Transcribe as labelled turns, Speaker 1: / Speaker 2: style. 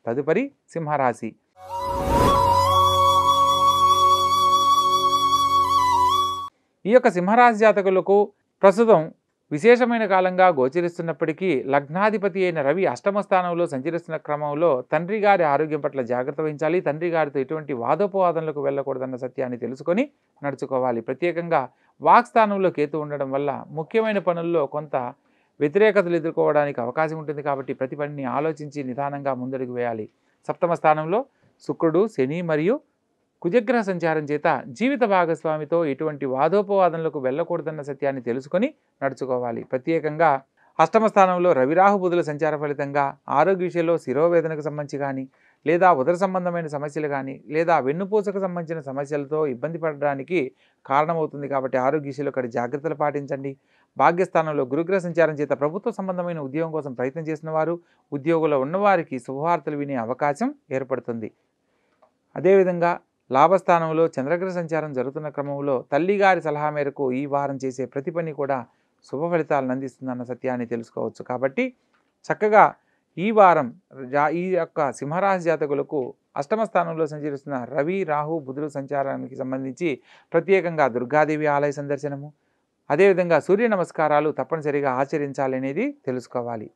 Speaker 1: తదుపరి సింహరాశి. ఈ యొక్క సింహరాశి జాతకులకు ప్రస్తుతం విశేషమైన కాలంగా గోచరిస్తున్నప్పటికీ లగ్నాధిపతి అయిన రవి అష్టమ స్థానంలో సంచరిస్తున్న క్రమంలో తండ్రి గారి ఆరోగ్యం పట్ల జాగ్రత్త వహించాలి. తండ్రి గారితో ఎటువంటి వాదోపవాదనలకు వెళ్ళకూడదన్న సత్యాన్ని తెలుసుకొని నడుచుకోవాలి. ప్రత్యేకంగా వాక్ స్థానంలో కేతు ఉండడం వల్ల ముఖ్యమైన పనుల్లో కొంత వ్యతిరేకతలు ఎదుర్కోవడానికి అవకాశం ఉంటుంది. కాబట్టి ప్రతి పనిని ఆలోచించి నిదానంగా ముందడుగు వేయాలి. సప్తమ స్థానంలో శుక్రుడు, శని మరియు కుజగ్రహ సంచారం చేత జీవిత భాగస్వామితో ఎటువంటి వాదోపవాదనలకు వెళ్ళకూడదన్న సత్యాన్ని తెలుసుకొని నడుచుకోవాలి. ప్రత్యేకంగా అష్టమ స్థానంలో రవిరాహు బుధుల సంచార ఫలితంగా ఆరోగ్య విషయంలో శిరోవేదనకు సంబంధించి కానీ, లేదా ఉదర సంబంధమైన సమస్యలు కానీ, లేదా వెన్నుపూసకు సంబంధించిన సమస్యలతో ఇబ్బంది పడడానికి కారణమవుతుంది. కాబట్టి ఆరోగ్య విషయంలో ఇక్కడ జాగ్రత్తలు పాటించండి. భాగ్యస్థానంలో గురుగ్రహ సంచారం చేత ప్రభుత్వ సంబంధమైన ఉద్యోగం కోసం ప్రయత్నం చేసిన వారు, ఉద్యోగంలో ఉన్నవారికి శుభవార్తలు వినే అవకాశం ఏర్పడుతుంది. అదేవిధంగా లాభస్థానంలో చంద్రగ్రహ సంచారం జరుగుతున్న క్రమంలో తల్లిగారి సలహా మేరకు ఈ వారం చేసే ప్రతి పని కూడా శుభ ఫలితాలను అందిస్తుందన్న సత్యాన్ని తెలుసుకోవచ్చు. కాబట్టి చక్కగా ఈ వారం ఈ యొక్క సింహరాశి జాతకులకు అష్టమ స్థానంలో సంచరిస్తున్న రవి, రాహు, బుధుల సంచారానికి సంబంధించి ప్రత్యేకంగా దుర్గాదేవి ఆలయ సందర్శనము, అదేవిధంగా సూర్య నమస్కారాలు తప్పనిసరిగా ఆచరించాలనేది తెలుసుకోవాలి.